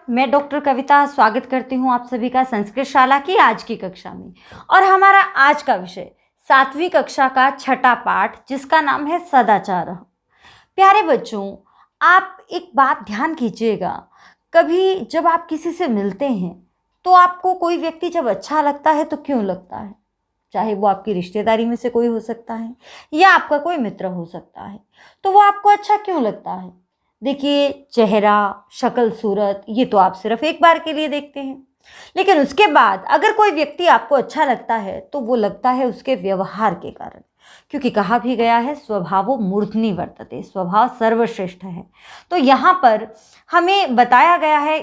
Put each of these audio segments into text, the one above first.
मैं डॉक्टर कविता स्वागत करती हूँ आप सभी का संस्कृत शाला की आज की कक्षा में। और हमारा आज का विषय 7वीं कक्षा का छठा पाठ जिसका नाम है सदाचार। प्यारे बच्चों, आप एक बात ध्यान कीजिएगा, कभी जब आप किसी से मिलते हैं तो आपको कोई व्यक्ति जब अच्छा लगता है तो क्यों लगता है? चाहे वो आपकी रिश्तेदारी में से कोई हो सकता है या आपका कोई मित्र हो सकता है, तो वो आपको अच्छा क्यों लगता है? देखिए, चेहरा, शक्ल, सूरत ये तो आप सिर्फ एक बार के लिए देखते हैं, लेकिन उसके बाद अगर कोई व्यक्ति आपको अच्छा लगता है तो वो लगता है उसके व्यवहार के कारण, क्योंकि कहा भी गया है स्वभावो मूर्धनि वर्तते, स्वभाव सर्वश्रेष्ठ है। तो यहाँ पर हमें बताया गया है,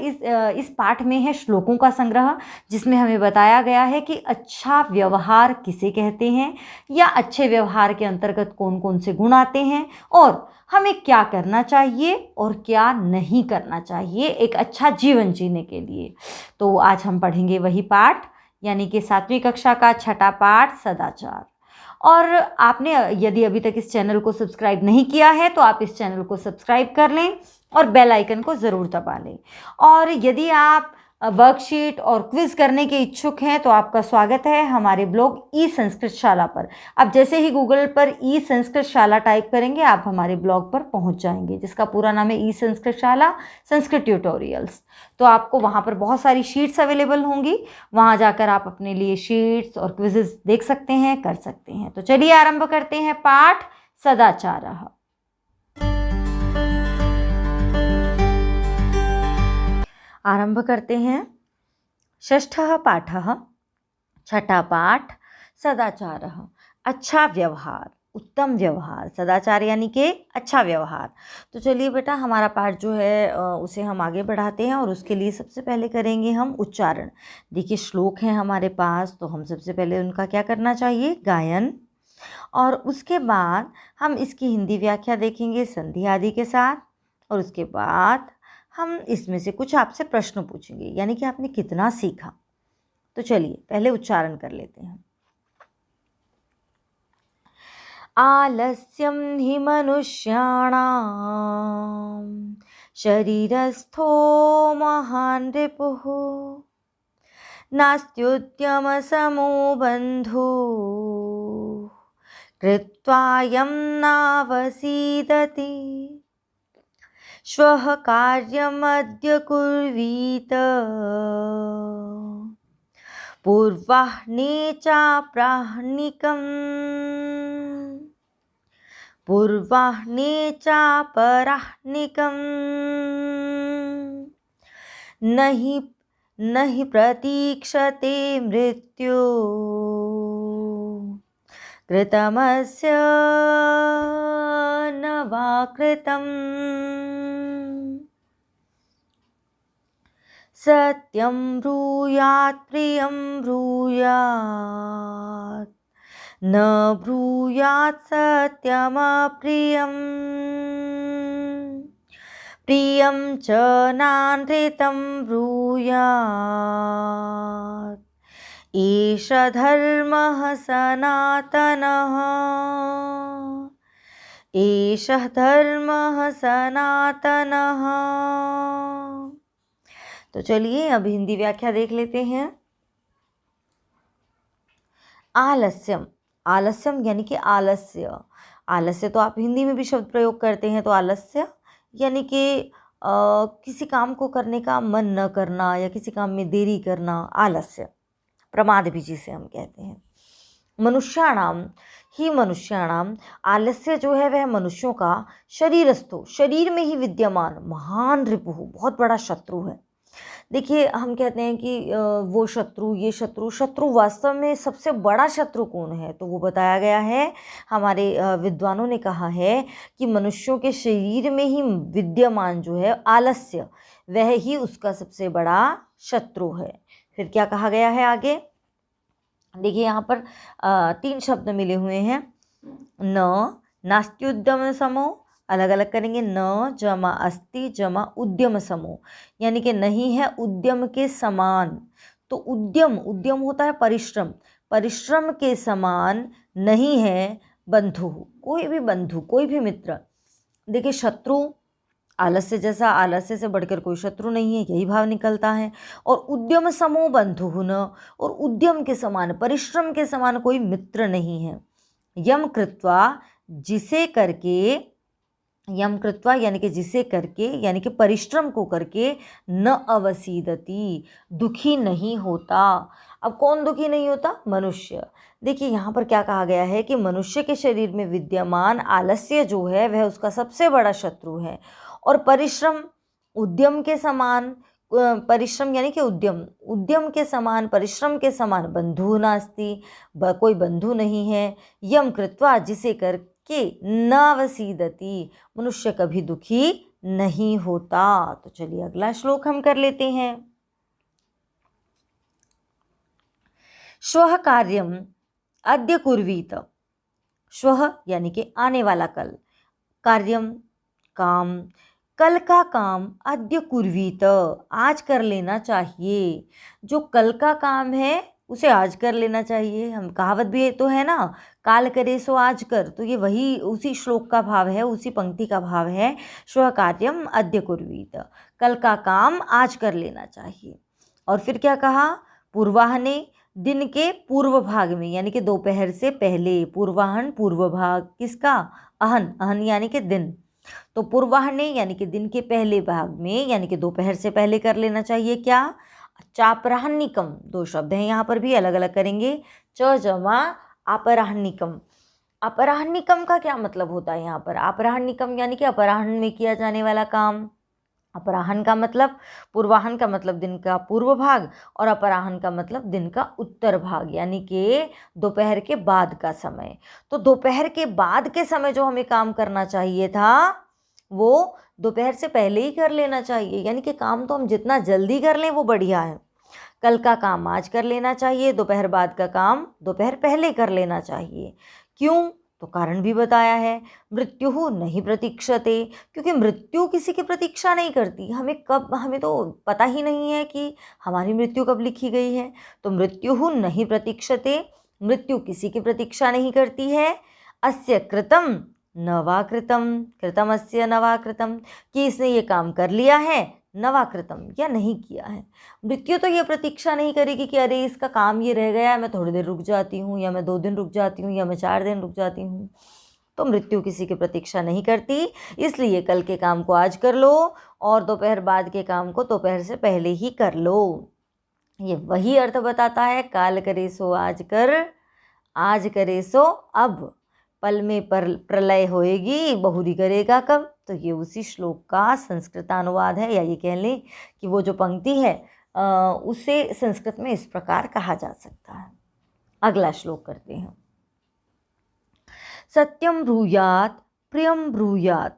इस पाठ में है श्लोकों का संग्रह जिसमें हमें बताया गया है कि अच्छा व्यवहार किसे कहते हैं या अच्छे व्यवहार के अंतर्गत कौन कौन से गुण आते हैं और हमें क्या करना चाहिए और क्या नहीं करना चाहिए एक अच्छा जीवन जीने के लिए। तो आज हम पढ़ेंगे वही पाठ, यानी कि 7वीं कक्षा का छठा पाठ सदाचार। और आपने यदि अभी तक इस चैनल को सब्सक्राइब नहीं किया है तो आप इस चैनल को सब्सक्राइब कर लें और बेल आइकन को ज़रूर दबा लें। और यदि आप वर्कशीट और क्विज़ करने के इच्छुक हैं तो आपका स्वागत है हमारे ब्लॉग ई संस्कृत शाला पर। आप जैसे ही गूगल पर ई संस्कृत शाला टाइप करेंगे आप हमारे ब्लॉग पर पहुंच जाएंगे, जिसका पूरा नाम है ई संस्कृत शाला संस्कृत ट्यूटोरियल्स। तो आपको वहां पर बहुत सारी शीट्स अवेलेबल होंगी, वहां जाकर आप अपने लिए शीट्स और क्विज़ेस देख सकते हैं, कर सकते हैं। तो चलिए आरंभ करते हैं पाठ सदाचारः। आरंभ करते हैं। षष्ठः पाठः, छठा पाठ सदाचारः। अच्छा व्यवहार, उत्तम व्यवहार, सदाचार यानी कि अच्छा व्यवहार। तो चलिए बेटा, हमारा पाठ जो है उसे हम आगे बढ़ाते हैं और उसके लिए सबसे पहले करेंगे हम उच्चारण। देखिए, श्लोक हैं हमारे पास, तो हम सबसे पहले उनका क्या करना चाहिए, गायन। और उसके बाद हम इसकी हिंदी व्याख्या देखेंगे संधि आदि के साथ, और उसके बाद हम इसमें से कुछ आपसे प्रश्न पूछेंगे, यानी कि आपने कितना सीखा। तो चलिए पहले उच्चारण कर लेते हैं। आलस्यं हि मनुष्याणां शरीरस्थो महान् रिपुः नास्त्युद्यमसमो बन्धुः कृत्वायं नावसीदति श्वः कार्यमद्य कुर्वीत पूर्वाह्ने चाप्राह्निकम् पूर्वाह्ने चापराह्निकम् न हि प्रतीक्षते मृत्यु कृतमस्य न वा कृतम् सत्यं ब्रूयात् प्रियं ब्रूयात् न ब्रूयात् सत्यमप्रियम् प्रियं च नानृतं ब्रूयात् एष धर्मः सनातनः एषः धर्मः सनातनः। तो चलिए अब हिंदी व्याख्या देख लेते हैं। आलस्यम, आलस्यम यानी कि आलस्य। आलस्य तो आप हिंदी में भी शब्द प्रयोग करते हैं, तो आलस्य यानी कि किसी काम को करने का मन न करना या किसी काम में देरी करना, आलस्य, प्रमाद भी जिसे हम कहते हैं। मनुष्याणाम ही मनुष्याणाम, आलस्य जो है वह मनुष्यों का शरीरस्थो, शरीर में ही विद्यमान, महान रिपुः, बहुत बड़ा शत्रु है। देखिए, हम कहते हैं कि वो शत्रु, ये शत्रु, शत्रु वास्तव में सबसे बड़ा शत्रु कौन है? तो वो बताया गया है, हमारे विद्वानों ने कहा है कि मनुष्यों के शरीर में ही विद्यमान जो है आलस्य, वह ही उसका सबसे बड़ा शत्रु है। फिर क्या कहा गया है आगे? देखिए, यहाँ पर 3 शब्द मिले हुए हैं। न, नास्त्युद्यम समो, अलग अलग करेंगे, न जमा अस्ति जमा उद्यम समो, यानी कि नहीं है उद्यम के समान। तो उद्यम, उद्यम होता है परिश्रम, परिश्रम के समान नहीं है बंधु, कोई भी बंधु, कोई भी मित्र। देखिए, शत्रु आलस्य जैसा आलस्य से बढ़कर कोई शत्रु नहीं है, यही भाव निकलता है। और उद्यम समो बंधु न, और उद्यम के समान, परिश्रम के समान कोई मित्र नहीं है। यम कृत्वा, जिसे करके, यम कृत्वा यानी कि जिसे करके, यानी कि परिश्रम को करके, न अवसीदति, दुखी नहीं होता। अब कौन दुखी नहीं होता? मनुष्य। देखिए यहाँ पर क्या कहा गया है कि मनुष्य के शरीर में विद्यमान आलस्य जो है वह उसका सबसे बड़ा शत्रु है। और परिश्रम उद्यम के समान, परिश्रम यानी कि उद्यम के समान, परिश्रम के समान बंधु नास्ति, कोई बंधु नहीं है। यम कृत्वा, जिसे करके नावसीदति, मनुष्य कभी दुखी नहीं होता। तो चलिए अगला श्लोक हम कर लेते हैं। श्वः कार्यम अद्य कुर्वीत, श्वः यानी कि आने वाला कल, कार्यम काम, कल का काम अद्य कुर्वीत, आज कर लेना चाहिए। जो कल का काम है उसे आज कर लेना चाहिए। हम कहावत भी तो है ना, काल करे सो आज कर, तो ये वही उसी श्लोक का भाव है, उसी पंक्ति का भाव है। श्व कार्यम अद्य कुर्वीत, कल का काम आज कर लेना चाहिए। और फिर क्या कहा? पूर्वाह्ने, दिन के पूर्व भाग में, यानी कि दोपहर से पहले। पूर्वाह्न पूर्व भाग किसका? अहन, अहन यानी कि दिन। तो पूर्वाह्ने यानी कि दिन के पहले भाग में, यानी कि दोपहर से पहले कर लेना चाहिए। क्या? चापराह्निकम, दो शब्द हैं यहाँ पर भी, अलग अलग करेंगे। च जमा अपराह्निकम। अपराह्निकम का क्या मतलब होता है यहाँ पर? अपराह्निकम यानी कि अपराह्न में किया जाने वाला काम। अपराह्न का मतलब, पूर्वाह्न का मतलब दिन का पूर्व भाग, और अपराह्न का मतलब दिन का उत्तर भाग, यानी कि दोपहर के बाद का समय। तो दोपहर के बाद के समय जो हमें काम करना चाहिए था वो दोपहर से पहले ही कर लेना चाहिए। यानी कि काम तो हम जितना जल्दी कर लें वो बढ़िया है। कल का काम आज कर लेना चाहिए, दोपहर बाद का काम दोपहर पहले कर लेना चाहिए। क्यों? तो कारण भी बताया है। मृत्यु नहीं प्रतीक्षते, क्योंकि मृत्यु किसी की प्रतीक्षा नहीं करती। हमें तो पता ही नहीं है कि हमारी मृत्यु कब लिखी गई है। तो मृत्यु नहीं प्रतीक्षते, मृत्यु किसी की प्रतीक्षा नहीं करती है। अस्य कृतम नवाकृतम, कृतम अस्य नवाकृतम, कि इसने ये काम कर लिया है, नवाकृतम या नहीं किया है। मृत्यु तो ये प्रतीक्षा नहीं करेगी कि अरे इसका काम ये रह गया है, मैं थोड़ी देर रुक जाती हूँ, या मैं 2 दिन रुक जाती हूँ, या मैं 4 दिन रुक जाती हूँ। तो मृत्यु किसी की प्रतीक्षा नहीं करती, इसलिए कल के काम को आज कर लो और दोपहर बाद के काम को दोपहर से पहले ही कर लो। ये वही अर्थ बताता है, काल करे सो आज कर, आज करे सो अब, पल में प्रलय होएगी, बहुरी करेगा कब। तो ये उसी श्लोक का संस्कृतानुवाद है, या ये कह लें कि वो जो पंक्ति है उसे संस्कृत में इस प्रकार कहा जा सकता है। अगला श्लोक करते हैं। सत्यम ब्रूयात प्रियम ब्रूयात,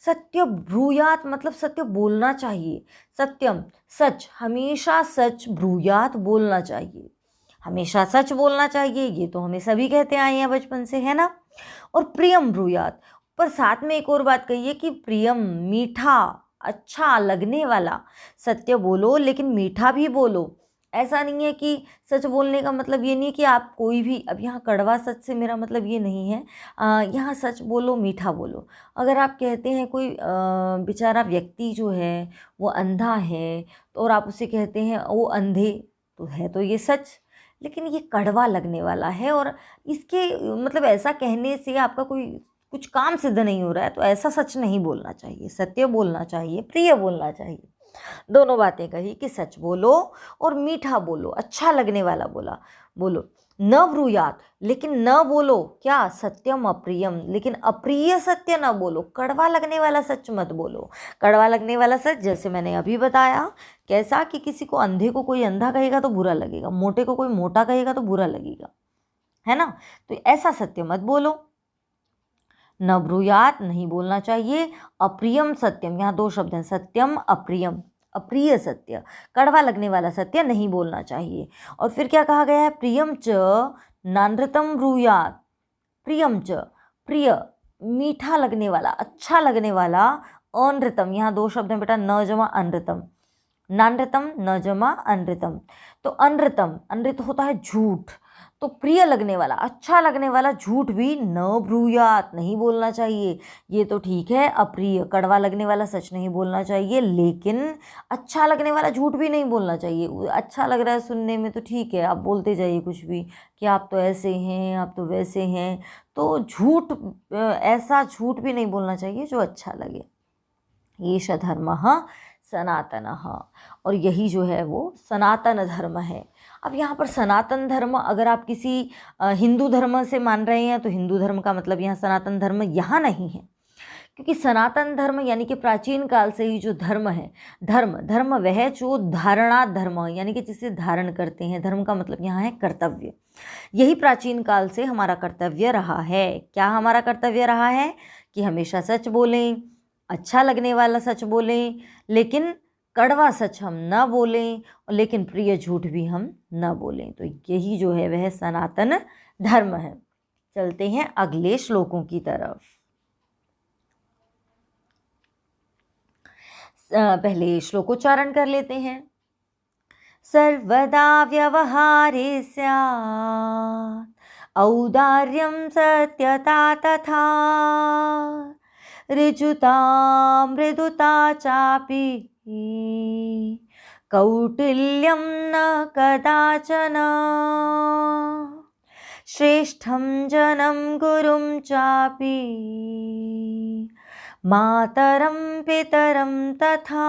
सत्य ब्रूयात मतलब सत्य बोलना चाहिए। सत्यम सच, हमेशा सच, ब्रूयात बोलना चाहिए, हमेशा सच बोलना चाहिए। ये तो हमें सभी कहते आए हैं बचपन से, है ना। और प्रियम ब्रूयात, पर साथ में एक और बात कही कि प्रियम मीठा, अच्छा लगने वाला। सत्य बोलो लेकिन मीठा भी बोलो। ऐसा नहीं है कि सच बोलने का मतलब ये नहीं है कि आप कोई भी, अब यहाँ कड़वा सच से मेरा मतलब ये नहीं है, यहाँ सच बोलो मीठा बोलो। अगर आप कहते हैं कोई बेचारा व्यक्ति जो है वो अंधा है, तो और आप उसे कहते हैं वो अंधे, तो है तो ये सच, लेकिन ये कड़वा लगने वाला है, और इसके मतलब ऐसा कहने से आपका कोई कुछ काम सिद्ध नहीं हो रहा है, तो ऐसा सच नहीं बोलना चाहिए। सत्य बोलना चाहिए, प्रिय बोलना चाहिए। दोनों बातें कही कि सच बोलो और मीठा बोलो, अच्छा लगने वाला बोलो। न ब्रूयात, लेकिन न बोलो क्या? सत्यम अप्रियम, लेकिन अप्रिय सत्य न बोलो, कड़वा लगने वाला सच मत बोलो। कड़वा लगने वाला सच जैसे मैंने अभी बताया, कैसा कि किसी को, अंधे को कोई अंधा कहेगा तो बुरा लगेगा, मोटे को कोई मोटा कहेगा तो बुरा लगेगा, है ना। तो ऐसा सत्य मत बोलो। न ब्रूयात नहीं बोलना चाहिए। अप्रियम सत्यम, यहाँ 2 शब्द हैं, सत्यम अप्रियम, अप्रिय सत्य, कड़वा लगने वाला सत्य नहीं बोलना चाहिए। और फिर क्या कहा गया है? प्रियम च नानृतम ब्रूयात, प्रियम च, प्रिय मीठा लगने वाला, अच्छा लगने वाला। अनृतम, यहाँ 2 शब्द हैं बेटा, न जमा अनृतम, नानृतम न जमा अनृतम। तो अनृतम, अनृत होता है झूठ, तो प्रिय लगने वाला, अच्छा लगने वाला झूठ भी न ब्रूयात, नहीं बोलना चाहिए। ये तो ठीक है, अप्रिय कड़वा लगने वाला सच नहीं बोलना चाहिए, लेकिन अच्छा लगने वाला झूठ भी नहीं बोलना चाहिए। अच्छा लग रहा है सुनने में तो ठीक है, आप बोलते जाइए कुछ भी कि आप तो ऐसे हैं, आप तो वैसे हैं। तो झूठ, ऐसा झूठ भी नहीं बोलना चाहिए जो अच्छा लगे। एष धर्मः सनातनः, और यही जो है वो सनातन धर्म है। अब यहाँ पर सनातन धर्म, अगर आप किसी हिंदू धर्म से मान रहे हैं तो हिंदू धर्म का मतलब यहाँ सनातन धर्म यहाँ नहीं है, क्योंकि सनातन धर्म यानी कि प्राचीन काल से ही जो धर्म है, धर्म वह जो धारणा धर्म यानी कि जिसे धारण करते हैं। धर्म का मतलब यहाँ है कर्तव्य। यही प्राचीन काल से हमारा कर्तव्य रहा है। क्या हमारा कर्तव्य रहा है? कि हमेशा सच बोलें, अच्छा लगने वाला सच बोलें, लेकिन कड़वा सच हम न बोलें, और लेकिन प्रिय झूठ भी हम न बोलें। तो यही जो है वह सनातन धर्म है। चलते हैं अगले श्लोकों की तरफ। पहले श्लोकोच्चारण कर लेते हैं। सर्वदा व्यवहारे स्यात् औदार्यं सत्यता तथा ऋजुता मृदुता चापि कौटिल्यं न कदाचन श्रेष्ठं जनं गुरुं चापि मातरं पितरं तथा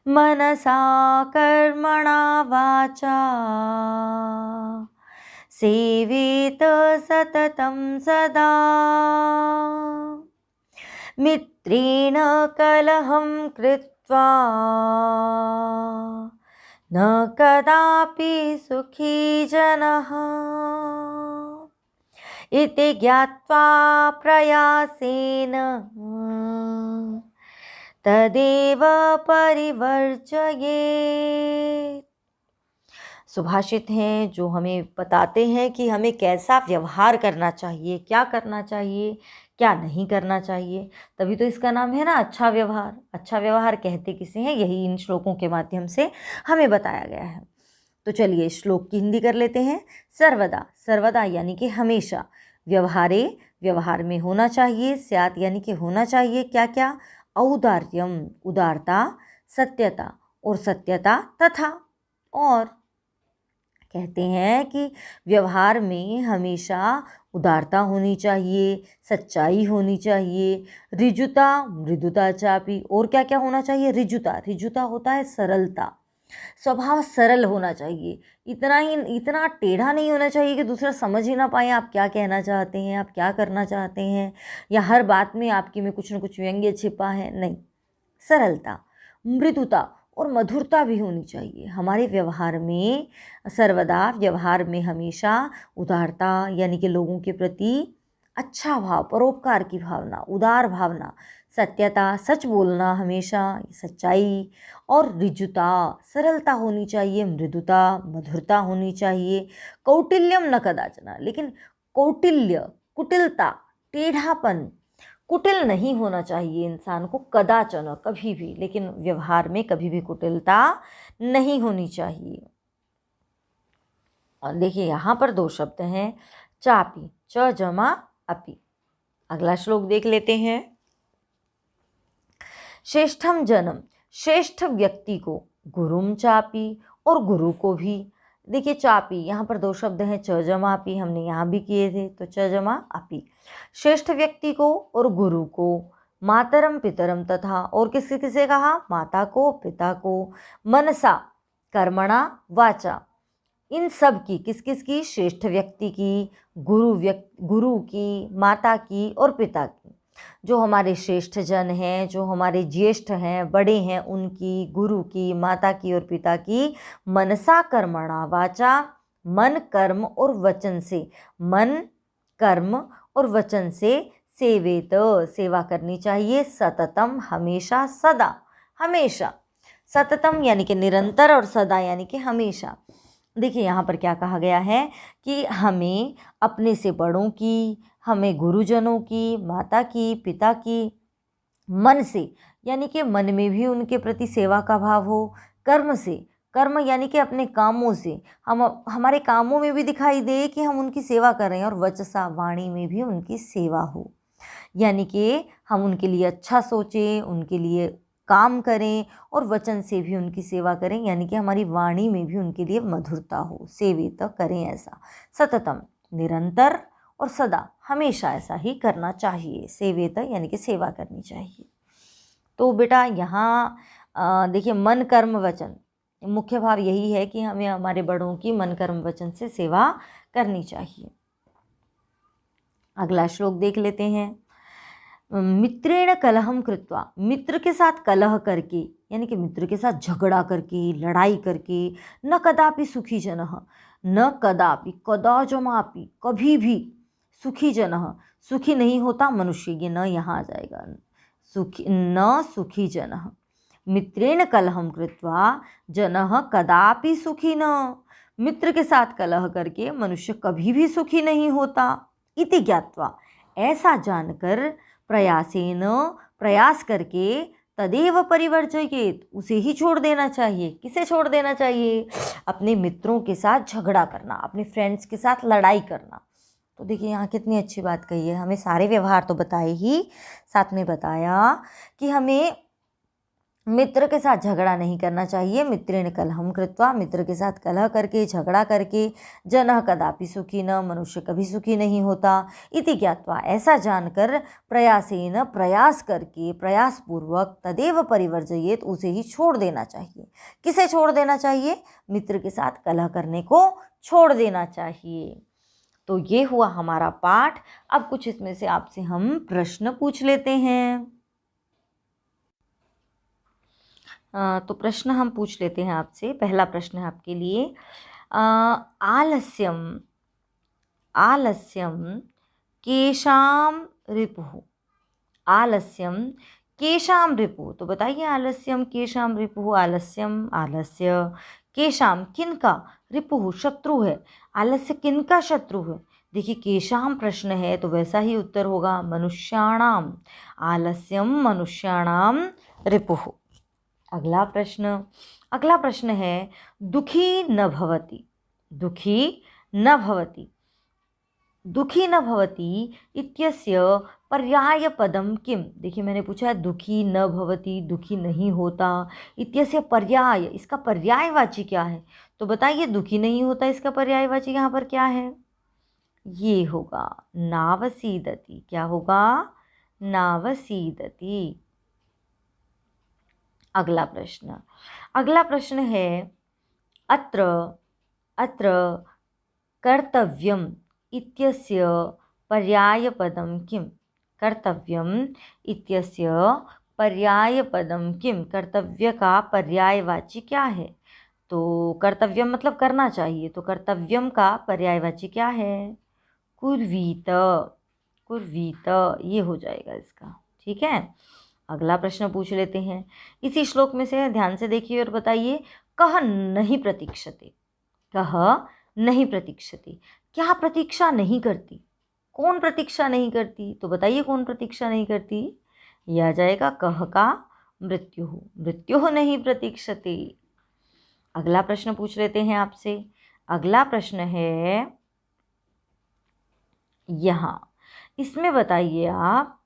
मनसा कर्मणा वाचा सेवेत सततं सदा मित्रेण कलहं कृत्वा न कदापि सुखी जनः इति ज्ञात्वा प्रयासेन तदेव परिवर्जयेत्। सुभाषित हैं जो हमें बताते हैं कि हमें कैसा व्यवहार करना चाहिए, क्या करना चाहिए, क्या नहीं करना चाहिए। तभी तो इसका नाम है ना अच्छा व्यवहार। अच्छा व्यवहार कहते किसे हैं, यही इन श्लोकों के माध्यम से हमें बताया गया है। तो चलिए श्लोक की हिंदी कर लेते हैं। सर्वदा, सर्वदा यानी कि हमेशा, व्यवहारे व्यवहार में होना चाहिए, स्यात् यानी कि होना चाहिए क्या क्या, औदार्यम उदारता, सत्यता और सत्यता, तथा और कहते हैं कि व्यवहार में हमेशा उदारता होनी चाहिए, सच्चाई होनी चाहिए, ऋजुता मृदुता चापी, और क्या क्या होना चाहिए, ऋजुता, ऋजुता होता है सरलता, स्वभाव सरल होना चाहिए। इतना टेढ़ा नहीं होना चाहिए कि दूसरा समझ ही ना पाए आप क्या कहना चाहते हैं, आप क्या करना चाहते हैं, या हर बात में आपकी में कुछ न कुछ व्यंग्य छिपा है, नहीं। सरलता, मृदुता और मधुरता भी होनी चाहिए हमारे व्यवहार में। सर्वदा व्यवहार में हमेशा उदारता यानी कि लोगों के प्रति अच्छा भाव, परोपकार की भावना, उदार भावना, सत्यता सच बोलना हमेशा, सच्चाई, और ऋजुता सरलता होनी चाहिए, मृदुता मधुरता होनी चाहिए, कौटिल्यम न कदाचन, लेकिन कौटिल्य कुटिलता, टेढ़ापन, कुटिल नहीं होना चाहिए इंसान को, कदाचन कभी भी, लेकिन व्यवहार में कभी भी कुटिलता नहीं होनी चाहिए। और देखिए यहाँ पर दो शब्द हैं, चापी, च जमा अपि। अगला श्लोक देख लेते हैं। श्रेष्ठम जनम, श्रेष्ठ व्यक्ति को, गुरुम चापी और गुरु को भी। देखिए चापी, यहाँ पर दो शब्द हैं, च जमा अपि, हमने यहाँ भी किए थे, तो च जमा अपि। श्रेष्ठ व्यक्ति को और गुरु को, मातरम पितरम तथा, और किसे किसे कहा, माता को, पिता को, मनसा कर्मणा वाचा, इन सब की, किस किस की, श्रेष्ठ व्यक्ति की, गुरु की, माता की और पिता की। जो हमारे श्रेष्ठ जन हैं, जो हमारे ज्येष्ठ हैं, बड़े हैं, उनकी, गुरु की, माता की और पिता की, मनसा कर्मणा वाचा, मन कर्म और वचन से, मन कर्म और वचन से, सेवेत सेवा करनी चाहिए, सततम हमेशा, सदा हमेशा, सततम यानी कि निरंतर और सदा यानी कि हमेशा। देखिए यहाँ पर क्या कहा गया है कि हमें अपने से बड़ों की, हमें गुरुजनों की, माता की, पिता की, मन से यानी कि मन में भी उनके प्रति सेवा का भाव हो, कर्म से कर्म यानी कि अपने कामों से, हम हमारे कामों में भी दिखाई दे कि हम उनकी सेवा कर रहे हैं, और वचसा वाणी में भी उनकी सेवा हो, यानी कि हम उनके लिए अच्छा सोचें, उनके लिए काम करें, और वचन से भी उनकी सेवा करें, यानी कि हमारी वाणी में भी उनके लिए मधुरता हो। सेवित करें ऐसा, सततम निरंतर, और सदा हमेशा ऐसा ही करना चाहिए। सेवित यानी कि सेवा करनी चाहिए। तो बेटा यहाँ देखिए, मन कर्म वचन, मुख्य भाव यही है कि हमें हमारे बड़ों की मन कर्म वचन से सेवा करनी चाहिए। अगला श्लोक देख लेते हैं। मित्रेण कलहम कृत्वा, मित्र के साथ कलह करके, यानी कि मित्र के साथ झगड़ा करके, लड़ाई करके, न कदापि सुखी जनः, न कदापि, कदाचमापि, कभी भी, सुखी जनः, सुखी नहीं होता मनुष्य, ये न यहाँ आ जाएगा, सुखी न सुखी जनः, मित्रेण कलहम कृत्वा जनः कदापि सुखी न, मित्र के साथ कलह करके मनुष्य कभी भी सुखी नहीं होता। इति ज्ञात्वा, ऐसा जानकर, प्रयासेन, प्रयास करके, तदेव परिवर्जयेत, उसे ही छोड़ देना चाहिए। किसे छोड़ देना चाहिए? अपने मित्रों के साथ झगड़ा करना, अपने फ्रेंड्स के साथ लड़ाई करना। तो देखिए यहाँ कितनी अच्छी बात कही है, हमें सारे व्यवहार तो बताए ही, साथ में बताया कि हमें मित्र के साथ झगड़ा नहीं करना चाहिए। मित्रेण कलहम कृत्वा, मित्र के साथ कलह करके, झगड़ा करके, जनः कदापि सुखी न, मनुष्य कभी सुखी नहीं होता। इति ज्ञात्वा, ऐसा जानकर, प्रयासेन, प्रयास करके, प्रयास पूर्वक, तदेव परिवर्जयेत, उसे ही छोड़ देना चाहिए। किसे छोड़ देना चाहिए? मित्र के साथ कलह करने को छोड़ देना चाहिए। तो ये हुआ हमारा पाठ। अब कुछ इसमें से आपसे हम प्रश्न पूछ लेते हैं। तो प्रश्न हम पूछ लेते हैं आपसे। पहला प्रश्न है आपके लिए, आलस्यम, आलस्यम केषां रिपुः, आलस्यम केषां रिपुः। तो बताइए, आलस्यम केषां रिपुः, आलस्यम, आलस्य, केषां किनका, रिपुः शत्रु है, आलस्य किनका शत्रु है। देखिए केषां प्रश्न है तो वैसा ही उत्तर होगा, मनुष्याणाम, आलस्यम मनुष्याणाम रिपुः। अगला प्रश्न है, दुखी न भवति, दुखी न भवति, दुखी न भवति इत्यस्य पर्यायपदं किम। देखिए मैंने पूछा है दुखी न भवति, दुखी नहीं होता, इत्यस्य पर्याय, इसका पर्यायवाची क्या है। तो बताइए दुखी नहीं होता, इसका पर्यायवाची यहाँ पर क्या है? ये होगा नावसीदति। क्या होगा? नावसीदति। अगला प्रश्न है, अत्र, अत्र कर्तव्यम इत्यस्य पर्यायपदं किम, कर्तव्यम इत्यस्य पर्यायपदं किम, कर्तव्य का पर्यायवाची क्या है। तो कर्तव्यम मतलब करना चाहिए, तो कर्तव्यम का पर्यायवाची क्या है? कुर्वीत, कुर्वीत, ये हो जाएगा इसका। ठीक है, अगला प्रश्न पूछ लेते हैं इसी श्लोक में से। ध्यान से देखिए और बताइए, कह नहीं प्रतीक्षते, कह नहीं प्रतीक्षते, क्या प्रतीक्षा नहीं करती, कौन प्रतीक्षा नहीं करती। तो बताइए कौन प्रतीक्षा नहीं करती। यह आ जाएगा कह का मृत्यु, मृत्यु नहीं प्रतीक्षते। अगला प्रश्न पूछ लेते हैं आपसे। अगला प्रश्न है यहाँ, इसमें बताइए आप,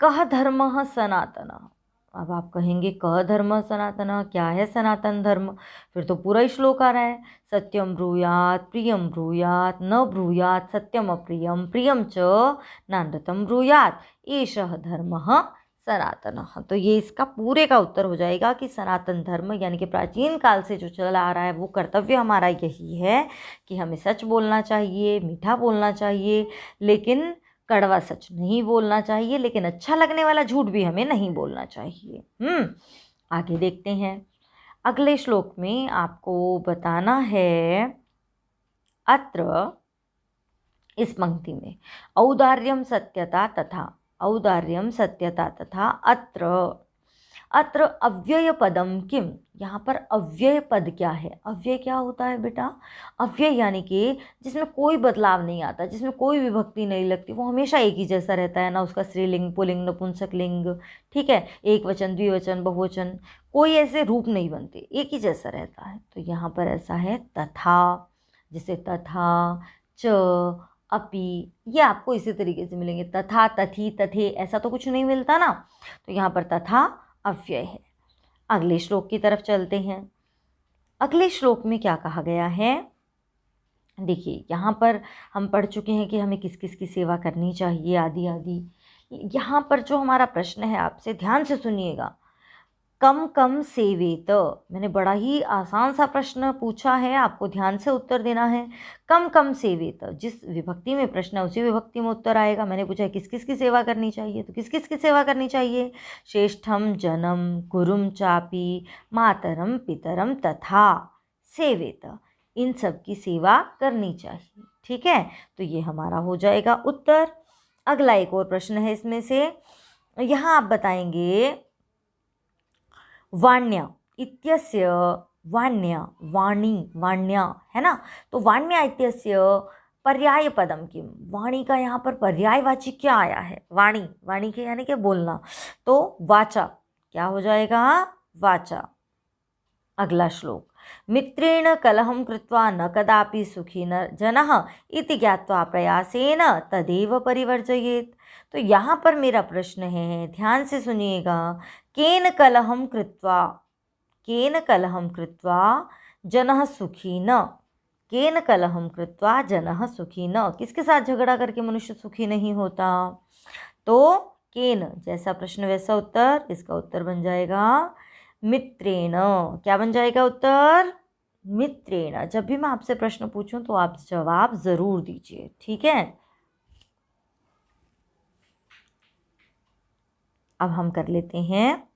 कह धर्म सनातन। अब आप कहेंगे कह धर्म सनातन, क्या है सनातन धर्म? फिर तो पूरा ही श्लोक आ रहा है, सत्यम ब्रूयात, प्रियम ब्रूयात, न ब्रूयात सत्यम अप्रियम, प्रियम च नानृतम ब्रूयात, एषः धर्मः सनातनः। तो ये इसका पूरे का उत्तर हो जाएगा कि सनातन धर्म यानी कि प्राचीन काल से जो चला आ रहा है वो कर्तव्य हमारा यही है कि हमें सच बोलना चाहिए, मीठा बोलना चाहिए, लेकिन कड़वा सच नहीं बोलना चाहिए, लेकिन अच्छा लगने वाला झूठ भी हमें नहीं बोलना चाहिए। आगे देखते हैं। अगले श्लोक में आपको बताना है, अत्र, इस पंक्ति में, औदार्यम सत्यता तथा, औदार्यम सत्यता तथा, अत्र, अत्र अव्यय पदम किम, यहाँ पर अव्यय पद क्या है? अव्यय क्या होता है बेटा? अव्यय यानी कि जिसमें कोई बदलाव नहीं आता, जिसमें कोई विभक्ति नहीं लगती, वो हमेशा एक ही जैसा रहता है ना, उसका स्त्रीलिंग, पुल्लिंग, नपुंसकलिंग, ठीक है, एक वचन, द्विवचन, बहुवचन, कोई ऐसे रूप नहीं बनते, एक ही जैसा रहता है। तो यहाँ पर ऐसा है तथा, जैसे तथा, च, अपि, ये आपको इसी तरीके से मिलेंगे। तथा, तथी, तथे, ऐसा तो कुछ नहीं मिलता ना, तो यहाँ पर तथा अव्यय है। अगले श्लोक की तरफ चलते हैं। अगले श्लोक में क्या कहा गया है? देखिए, यहाँ पर हम पढ़ चुके हैं कि हमें किस किस की सेवा करनी चाहिए, आदि आदि। यहाँ पर जो हमारा प्रश्न है, आपसे ध्यान से सुनिएगा। कम कम सेवेत, मैंने बड़ा ही आसान सा प्रश्न पूछा है, आपको ध्यान से उत्तर देना है। कम कम सेवेत, जिस विभक्ति में प्रश्न है उसी विभक्ति में उत्तर आएगा। मैंने पूछा है किस किस की सेवा करनी चाहिए, तो किस किस की सेवा करनी चाहिए? श्रेष्ठम जनम गुरुम चापी मातरम पितरम तथा सेवेत, इन सब की सेवा करनी चाहिए। ठीक है, तो ये हमारा हो जाएगा उत्तर। अगला एक और प्रश्न है इसमें से, यहाँ आप बताएंगे वाण्या इत्यस्य, वाण्या, वाणी, वाण्या है ना, तो वाण्या इत्यस्य पर्याय पदम किम, वाणी का यहाँ पर पर्यायवाची क्या आया है? वाणी, वाणी के यानी कि बोलना, तो वाचा, क्या हो जाएगा? वाचा। अगला श्लोक, मित्रेण कलहं कृत्वा न कदापि सुखी न जनः इति ज्ञात्वा प्रयासेन तदेव परिवर्जयेत्। तो यहाँ पर मेरा प्रश्न है, ध्यान से सुनिएगा। केन कलहं कृत्वा, केन कलहं कृत्वा जनः सुखी न, केन कलहं कृत्वा जनः सुखी न, किसके साथ झगड़ा करके मनुष्य सुखी नहीं होता? तो केन, जैसा प्रश्न वैसा उत्तर, इसका उत्तर बन जाएगा मित्रेण। क्या बन जाएगा उत्तर? मित्रेण। जब भी मैं आपसे प्रश्न पूछूं तो आप जवाब जरूर दीजिए, ठीक है। अब हम कर लेते हैं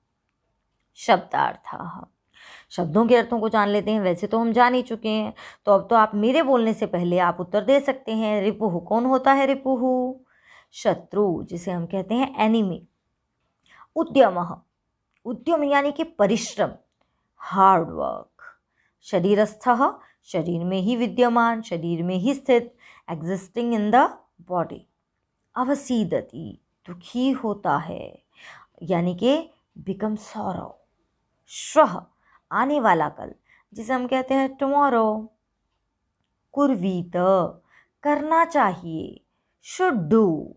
शब्दार्थ, शब्दों के अर्थों को जान लेते हैं। वैसे तो हम जान ही चुके हैं, तो अब तो आप मेरे बोलने से पहले आप उत्तर दे सकते हैं। रिपुहु, कौन होता है रिपुहु? शत्रु, जिसे हम कहते हैं एनिमी। उद्यमः, उद्यम यानी कि परिश्रम, हार्ड वर्क। शरीरस्थः, शरीर में ही विद्यमान, शरीर में ही स्थित, एग्जिस्टिंग इन द बॉडी। अवसीदति, दुखी होता है, यानी कि बिकम सॉरो। श्वः, आने वाला कल, जिसे हम कहते हैं टुमारो। कुर्वीत, करना चाहिए, शुड डू।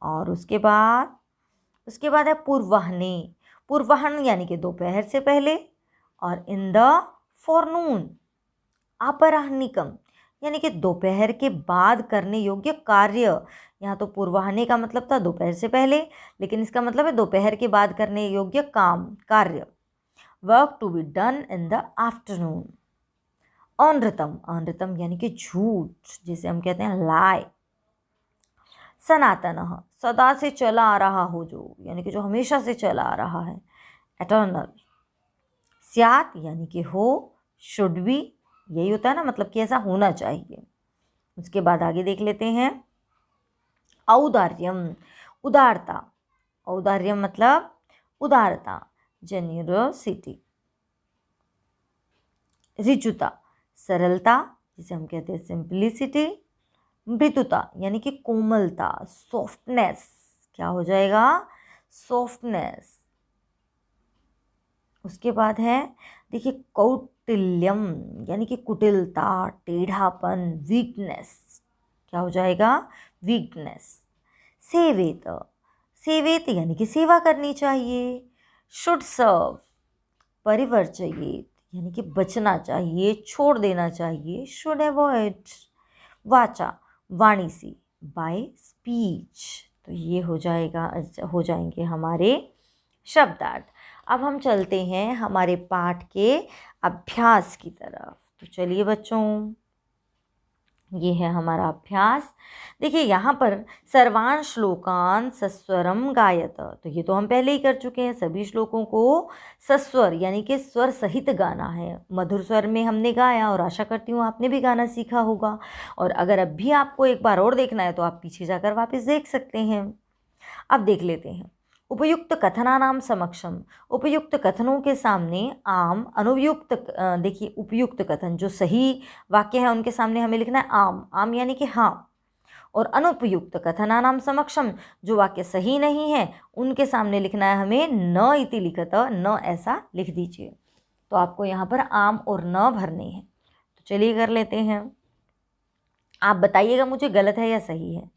और उसके बाद है पूर्वाह्ने, पूर्वाह्न यानी कि दोपहर से पहले, और इन द फॉरनून। अपराह्निकम, यानी कि दोपहर के बाद करने योग्य कार्य। यहाँ तो पूर्वाह्ने का मतलब था दोपहर से पहले, लेकिन इसका मतलब है दोपहर के बाद करने योग्य काम, कार्य। Work to be done in the afternoon. अनृतम, अनृतम यानी कि झूठ, जिसे हम कहते हैं लाई। सनातन, सदा से चला आ रहा हो जो, यानी कि जो हमेशा से चला आ रहा है, एटर्नल। स्यात यानी कि हो, शुड बी, यही होता है ना, मतलब कि ऐसा होना चाहिए। उसके बाद आगे देख लेते हैं औदार्यम, उदारता। औदार्यम मतलब उदारता, जेन्यूरोसिटी। ऋजुता, सरलता, जिसे हम कहते हैं सिंप्लिसिटी। मृदुता यानी कि कोमलता, सॉफ्टनेस, क्या हो जाएगा? सॉफ्टनेस। उसके बाद है देखिए कौटिल्यम, यानी कि कुटिलता, टेढ़ापन, वीकनेस, क्या हो जाएगा? वीकनेस। सेवेत, सेवेत यानी कि सेवा करनी चाहिए। शुड सर्व, परिवर्जयेत यानी कि बचना चाहिए, छोड़ देना चाहिए। Should avoid. वाचा, वाणी सी, बाय स्पीच। तो ये हो जाएंगे हमारे शब्दार्थ। अब हम चलते हैं हमारे पाठ के अभ्यास की तरफ। तो चलिए बच्चों, ये है हमारा अभ्यास। देखिए यहाँ पर सर्वान श्लोकान सस्वरम गायत, तो ये तो हम पहले ही कर चुके हैं। सभी श्लोकों को सस्वर यानी कि स्वर सहित गाना है, मधुर स्वर में हमने गाया, और आशा करती हूँ आपने भी गाना सीखा होगा। और अगर अब भी आपको एक बार और देखना है तो आप पीछे जाकर वापस देख सकते हैं। अब देख लेते हैं उपयुक्त कथनानाम समक्षम, उपयुक्त कथनों के सामने आम, अनुपयुक्त देखिए उपयुक्त कथन जो सही वाक्य है उनके सामने हमें लिखना है आम, आम यानी कि हाँ, और अनुपयुक्त कथनानाम समक्षम जो वाक्य सही नहीं है उनके सामने लिखना है हमें न इति लिखत, न ऐसा लिख दीजिए। तो आपको यहाँ पर आम और न भरने हैं। तो चलिए कर लेते हैं, आप बताइएगा मुझे गलत है या सही है।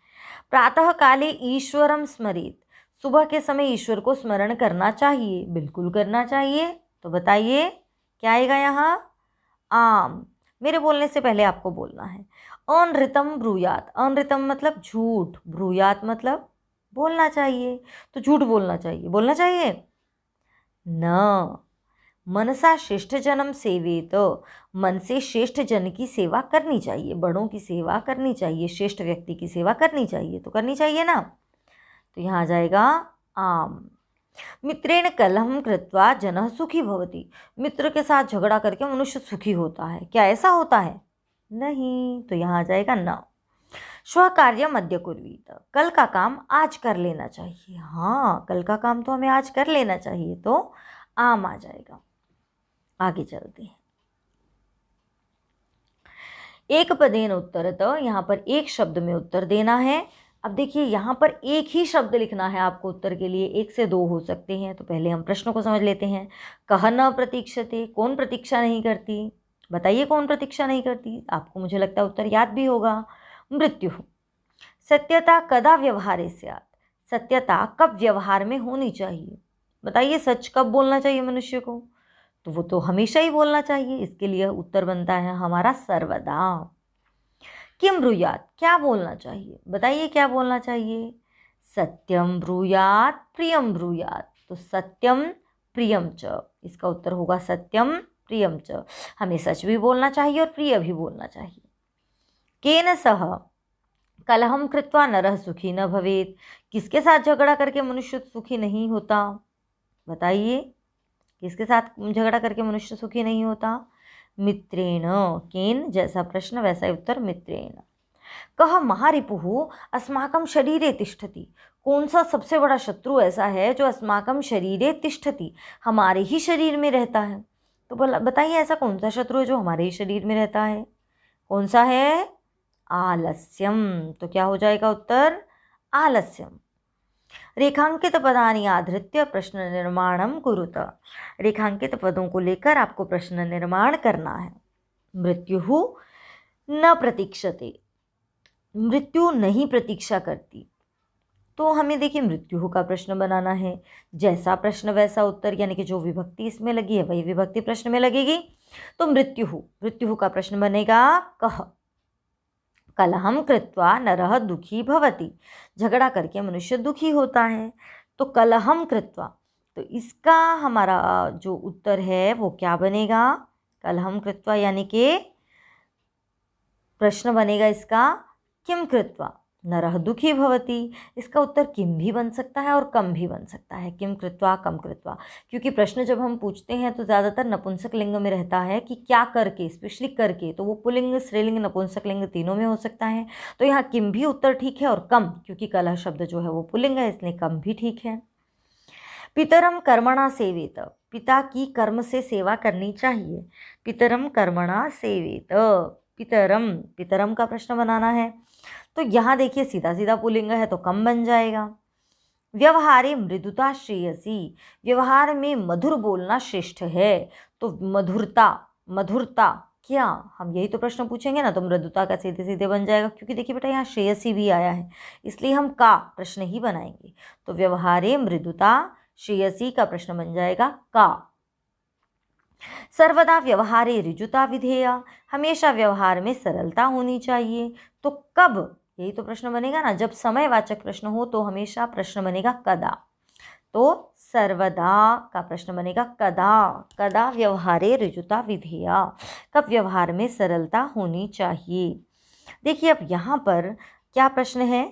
प्रातः काले ईश्वरम स्मरेत, सुबह के समय ईश्वर को स्मरण करना चाहिए, बिल्कुल करना चाहिए। तो बताइए क्या आएगा यहाँ, आम। मेरे बोलने से पहले आपको बोलना है। अनृतम ब्रूयात, अनृतम मतलब झूठ, ब्रूयात मतलब बोलना चाहिए, तो झूठ बोलना चाहिए, बोलना चाहिए न। मनसा श्रेष्ठ जनम सेवेत, मन से श्रेष्ठ जन की सेवा करनी चाहिए, बड़ों की सेवा करनी चाहिए, श्रेष्ठ व्यक्ति की सेवा करनी चाहिए, तो करनी चाहिए ना। तो यहाँ आ जाएगा आम। मित्रेण कलहम कृत्वा जनः सुखी भवति, मित्र के साथ झगड़ा करके मनुष्य सुखी होता है, क्या ऐसा होता है, नहीं। तो यहाँ आ जाएगा न। श्व कार्यम अद्य कुर्वीत, कल का काम आज कर लेना चाहिए, हाँ कल का काम तो हमें आज कर लेना चाहिए, तो आम आ जाएगा। आगे चलते हैं। एक पदेन उत्तरत, यहाँ पर एक शब्द में उत्तर देना है। अब देखिए यहाँ पर एक ही शब्द लिखना है आपको उत्तर के लिए, एक से दो हो सकते हैं। तो पहले हम प्रश्न को समझ लेते हैं। कह न प्रतीक्षते, कौन प्रतीक्षा नहीं करती, बताइए कौन प्रतीक्षा नहीं करती। आपको मुझे लगता है उत्तर याद भी होगा। मृत्यु। सत्यता कदा व्यवहारे स्यात्, सत्यता कब व्यवहार में होनी चाहिए, बताइए सच कब बोलना चाहिए मनुष्य को, तो वो तो हमेशा ही बोलना चाहिए। इसके लिए उत्तर बनता है हमारा सर्वदा। किम ब्रूयात, क्या बोलना चाहिए, बताइए क्या बोलना चाहिए, सत्यम ब्रूयात प्रियम ब्रूयात, तो सत्यम प्रियम च, इसका उत्तर होगा सत्यम प्रियम च। हमें सच भी बोलना चाहिए और प्रिय भी बोलना चाहिए। केन सह कलहम कृत्वा नरः सुखी न भवेत्, किसके साथ झगड़ा करके मनुष्य सुखी नहीं होता, बताइए किसके साथ झगड़ा करके मनुष्य सुखी नहीं होता, मित्रेण। केन जैसा प्रश्न वैसा ही उत्तर, मित्रेण। कह महारिपुः अस्माकं शरीरे तिष्ठति, कौन सा सबसे बड़ा शत्रु ऐसा है जो अस्माकं शरीरे तिष्ठति, हमारे ही शरीर में रहता है। तो बताइए ऐसा कौन सा शत्रु है जो हमारे ही शरीर में रहता है, कौन सा है, आलस्यम। तो क्या हो जाएगा उत्तर, आलस्यम। रेखांकित पदानि आधृत्य प्रश्न निर्माणम कुरुत, रेखांकित पदों को लेकर आपको प्रश्न निर्माण करना है। मृत्यु न प्रतीक्षते, मृत्यु नहीं प्रतीक्षा करती, तो हमें देखिए मृत्यु का प्रश्न बनाना है। जैसा प्रश्न वैसा उत्तर, यानी कि जो विभक्ति इसमें लगी है वही विभक्ति प्रश्न में लगेगी। तो मृत्यु का प्रश्न बनेगा कह। कलहम कृत्वा नरः दुखी भवति, झगड़ा करके मनुष्य दुखी होता है। तो कलहम कृत्वा, तो इसका हमारा जो उत्तर है वो क्या बनेगा, कलहम कृत्वा यानी कि प्रश्न बनेगा इसका किम कृत्वा नरः दुखी भवति। इसका उत्तर किम भी बन सकता है और कम भी बन सकता है, किम कृत्वा कम कृत्वा, क्योंकि प्रश्न जब हम पूछते हैं तो ज़्यादातर नपुंसक लिंग में रहता है कि क्या करके, स्पेशली करके, तो वो पुल्लिंग स्त्रीलिंग नपुंसक लिंग तीनों में हो सकता है। तो यहाँ किम भी उत्तर ठीक है और कम, क्योंकि कलह शब्द जो है वो पुल्लिंग है इसलिए कम भी ठीक है। पितरम कर्मणा सेवेत, पिता की कर्म से सेवा करनी चाहिए, पितरम कर्मणा सेवेत, पितरम, पितरम का प्रश्न बनाना है। तो यहाँ देखिए सीधा सीधा पुल्लिंग है तो कम बन जाएगा। व्यवहारे मृदुता श्रेयसी, व्यवहार में मधुर बोलना श्रेष्ठ है, तो मधुरता, मधुरता क्या, हम यही तो प्रश्न पूछेंगे ना, तो मृदुता का सीधे सीधे बन जाएगा, क्योंकि देखिए बेटा यहाँ श्रेयसी भी आया है इसलिए हम का प्रश्न ही बनाएंगे। तो व्यवहारे मृदुता श्रेयसी का प्रश्न बन जाएगा का। सर्वदा व्यवहारे ऋजुता विधेया, हमेशा व्यवहार में सरलता होनी चाहिए। तो कब, यही तो प्रश्न बनेगा ना, जब समयवाचक प्रश्न हो तो हमेशा प्रश्न बनेगा कदा, तो सर्वदा का प्रश्न बनेगा कदा, कदा व्यवहारे ऋजुता विधेया, कब व्यवहार में सरलता होनी चाहिए। देखिए अब यहाँ पर क्या प्रश्न है,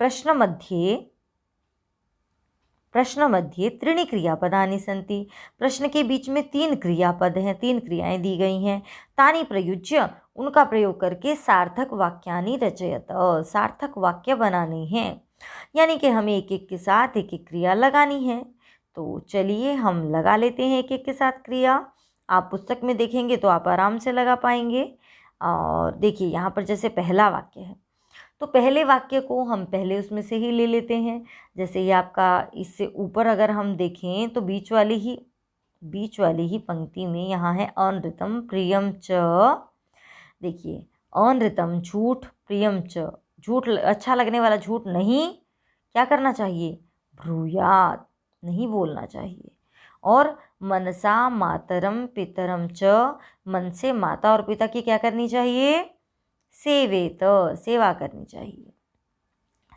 प्रश्न मध्ये त्रीणि क्रियापदानि सन्ति, प्रश्न के बीच में 3 क्रियापद हैं, 3 क्रियाएं दी गई हैं। तानि प्रयुज्य, उनका प्रयोग करके सार्थक वाक्यानि रचयत, सार्थक वाक्य बनाने हैं। यानी कि हमें एक एक के साथ एक एक क्रिया लगानी है। तो चलिए हम लगा लेते हैं एक एक के साथ क्रिया। आप पुस्तक में देखेंगे तो आप आराम से लगा पाएंगे। और देखिए यहाँ पर जैसे पहला वाक्य है, तो पहले वाक्य को हम पहले उसमें से ही ले लेते हैं। जैसे ये आपका इससे ऊपर अगर हम देखें तो बीच वाली ही पंक्ति में यहाँ है अनृतम प्रियम च। देखिए अनृतम झूठ, प्रियम च झूठ, अच्छा लगने वाला झूठ नहीं क्या करना चाहिए, ब्रूयात, नहीं बोलना चाहिए। और मनसा मातरम पितरम च, मन से माता और पिता की क्या करनी चाहिए, सेवेत, सेवा करनी चाहिए।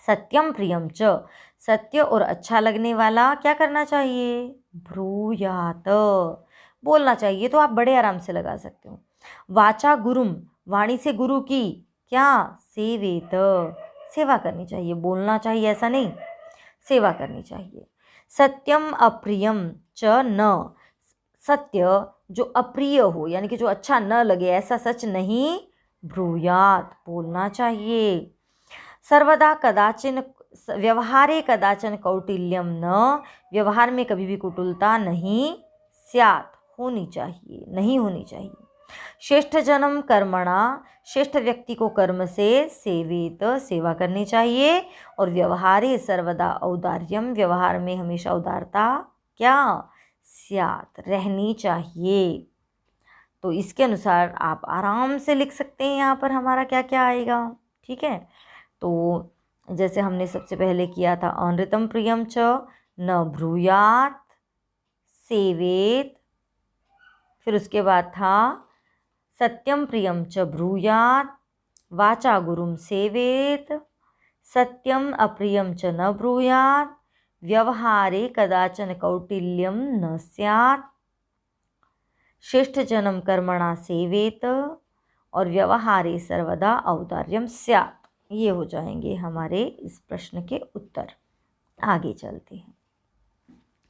सत्यम प्रियम च, सत्य और अच्छा लगने वाला क्या करना चाहिए, ब्रूयात, बोलना चाहिए। तो आप बड़े आराम से लगा सकते हो। वाचा गुरुम, वाणी से गुरु की क्या, सेवेत, सेवा करनी चाहिए, बोलना चाहिए ऐसा नहीं, सेवा करनी चाहिए। सत्यम अप्रियम च न, सत्य जो अप्रिय हो यानी कि जो अच्छा न लगे ऐसा सच नहीं, ब्रूयात, बोलना चाहिए। सर्वदा कदाचिन, व्यवहारे कदाचन कौटिल्यम न, व्यवहार में कभी भी कुटिलता नहीं, स्यात्, होनी चाहिए, नहीं होनी चाहिए। श्रेष्ठ जन्म कर्मणा, श्रेष्ठ व्यक्ति को कर्म से, सेवेत, सेवा करनी चाहिए। और व्यवहारे सर्वदा औदार्यम, व्यवहार में हमेशा उदारता क्या, स्यात्, रहनी चाहिए। तो इसके अनुसार आप आराम से लिख सकते हैं यहाँ पर हमारा क्या क्या आएगा। ठीक है, तो जैसे हमने सबसे पहले किया था अनृतम प्रियम च न ब्रूयात, सेवेत, फिर उसके बाद था सत्यम प्रियम च ब्रूयात, वाचा गुरुम सेवेत, सत्यम अप्रियम च न ब्रूयात, व्यवहारे कदाचन कौटिल्यम न स्यात्, श्रेष्ठ जन्म कर्मणा सेवेत, और व्यवहारे सर्वदा औदार्यम स्यात्। ये हो जाएंगे हमारे इस प्रश्न के उत्तर। आगे चलते हैं।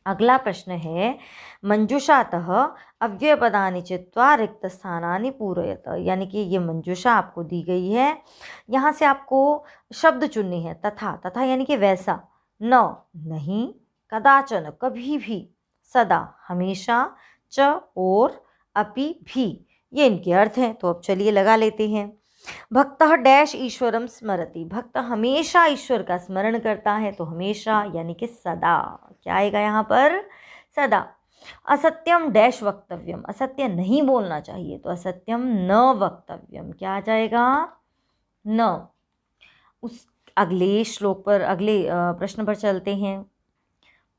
अगला प्रश्न है मंजूषातः अव्ययपदानि चित्वा रिक्त स्थानानि पूरयत, यानी कि ये मंजूषा आपको दी गई है, यहाँ से आपको शब्द चुनने हैं। तथा, तथा यानी कि वैसा, न, नहीं, कदाचन, कभी भी, सदा, हमेशा, च, और, अपि, भी, ये इनके अर्थ हैं। तो अब चलिए लगा लेते हैं। भक्तः डैश ईश्वरम स्मरति, भक्त हमेशा ईश्वर का स्मरण करता है, तो हमेशा यानी कि सदा, क्या आएगा यहाँ पर, सदा। असत्यम डैश वक्तव्यम, असत्य नहीं बोलना चाहिए, तो असत्यम न वक्तव्यम, क्या आ जाएगा, न। उस अगले श्लोक पर, अगले प्रश्न पर चलते हैं।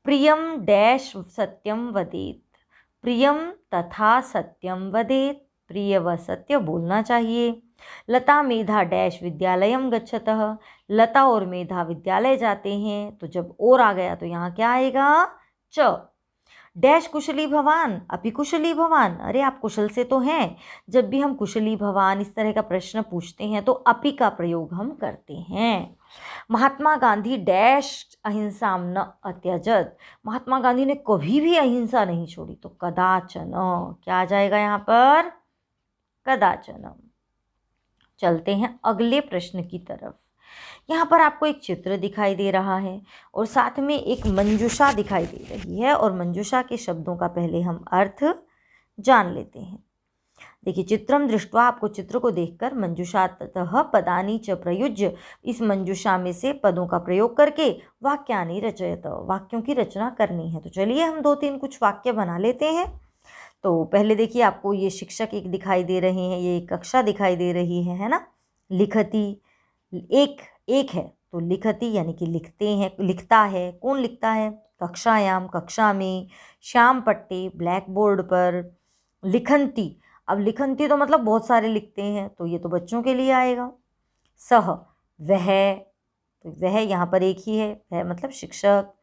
प्रियम डैश सत्यम वदेत, प्रियम तथा सत्यम वदेत, प्रिय व सत्य बोलना चाहिए। लता मेधा डैश विद्यालयम गच्छतः, लता और मेधा विद्यालय जाते हैं, तो जब और आ गया तो यहाँ क्या आएगा, च। डैश कुशली भवान अपि कुशली भवान, अरे आप कुशल से तो हैं, जब भी हम कुशली भवान इस तरह का प्रश्न पूछते हैं तो अपि का प्रयोग हम करते हैं। महात्मा गांधी डैश अहिंसा न अत्यजत, महात्मा गांधी ने कभी भी अहिंसा नहीं छोड़ी, तो कदाचन, क्या आ जाएगा यहाँ पर, कदाचन। चलते हैं अगले प्रश्न की तरफ। यहाँ पर आपको एक चित्र दिखाई दे रहा है और साथ में एक मंजूषा दिखाई दे रही है, और मंजूषा के शब्दों का पहले हम अर्थ जान लेते हैं। देखिए, चित्रम दृष्ट्वा, आपको चित्र को देखकर मंजूषातः पदानि च प्रयुज्य, इस मंजूषा में से पदों का प्रयोग करके वाक्यानि रचयत, वाक्यों की रचना करनी है। तो चलिए हम 2-3 कुछ वाक्य बना लेते हैं। तो पहले देखिए, आपको ये शिक्षक एक दिखाई दे रहे हैं, ये कक्षा दिखाई दे रही है ना। लिखती एक है, तो लिखती यानी कि लिखते हैं, लिखता है, कौन लिखता है, कक्षायाम, कक्षा में। श्याम पट्टे, ब्लैक बोर्ड पर। लिखंती, अब लिखंती तो मतलब बहुत सारे लिखते हैं, तो ये तो बच्चों के लिए आएगा। सह, वह, तो वह यहाँ पर एक ही है, वह मतलब शिक्षक।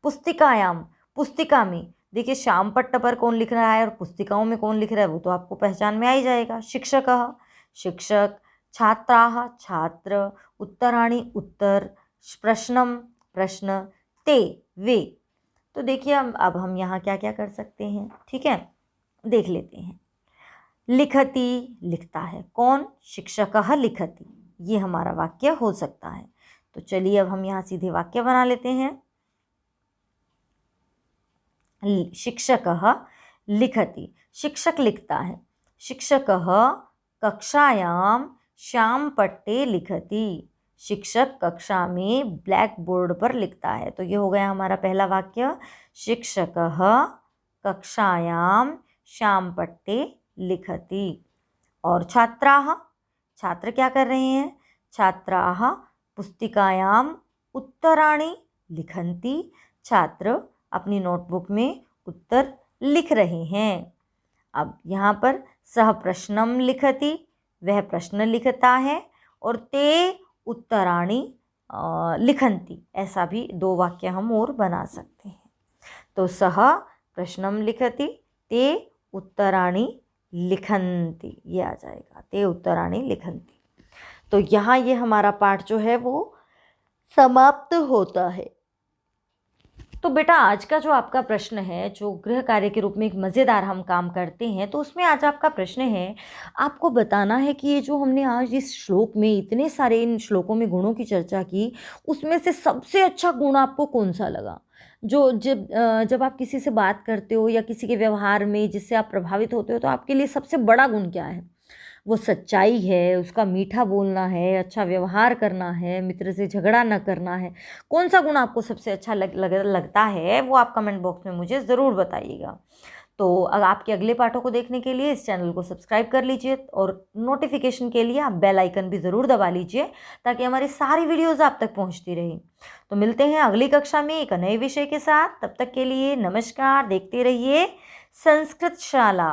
पुस्तिकायाम, पुस्तिका में, देखिए श्याम पट्ट पर कौन लिख रहा है और पुस्तिकाओं में कौन लिख रहा है वो तो आपको पहचान में आ ही जाएगा। शिक्षकः, शिक्षक। छात्राः, छात्र। उत्तराणि, उत्तर। प्रश्नम, प्रश्न। ते, वे। तो देखिए अब हम यहाँ क्या क्या कर सकते हैं, ठीक है, देख लेते हैं। लिखति, लिखता है, कौन, शिक्षकः लिखति, ये हमारा वाक्य हो सकता है। तो चलिए अब हम यहाँ सीधे वाक्य बना लेते हैं। शिक्षकः लिखति, शिक्षक लिखता है। शिक्षकः कक्षायां श्यामपट्टे लिखति, शिक्षक कक्षा में ब्लैक बोर्ड पर लिखता है। तो ये हो गया हमारा पहला वाक्य, शिक्षकः कक्षायां श्यामपट्टे लिखति। और छात्राः, छात्र क्या कर रहे हैं? छात्राः पुस्तिकायां उत्तराणि लिखन्ति, छात्र अपनी नोटबुक में उत्तर लिख रहे हैं। अब यहाँ पर सह प्रश्नम लिखति, वह प्रश्न लिखता है, और ते उत्तराणि लिखन्ति, ऐसा भी दो वाक्य हम और बना सकते हैं। तो सह प्रश्नम लिखति, ते उत्तराणि लिखन्ति, ये आ जाएगा, ते उत्तराणि लिखन्ति। तो यहाँ ये हमारा पाठ जो है वो समाप्त होता है। तो बेटा आज का जो आपका प्रश्न है, जो गृह कार्य के रूप में एक मज़ेदार हम काम करते हैं, तो उसमें आज आपका प्रश्न है, आपको बताना है कि ये जो हमने आज इस श्लोक में इतने सारे इन श्लोकों में गुणों की चर्चा की, उसमें से सबसे अच्छा गुण आपको कौन सा लगा? जो जब आप किसी से बात करते हो या किसी के व्यवहार में जिससे आप प्रभावित होते हो, तो आपके लिए सबसे बड़ा गुण क्या है? वो सच्चाई है, उसका मीठा बोलना है, अच्छा व्यवहार करना है, मित्र से झगड़ा न करना है। कौन सा गुण आपको सबसे अच्छा लगता है, वो आप कमेंट बॉक्स में मुझे ज़रूर बताइएगा। तो आपके अगले पाठों को देखने के लिए इस चैनल को सब्सक्राइब कर लीजिए, और नोटिफिकेशन के लिए आप बेल आइकन भी ज़रूर दबा लीजिए, ताकि हमारी सारी वीडियोज़ आप तक पहुँचती रहें। तो मिलते हैं अगली कक्षा में एक नए विषय के साथ। तब तक के लिए नमस्कार, देखते रहिए संस्कृत शाला।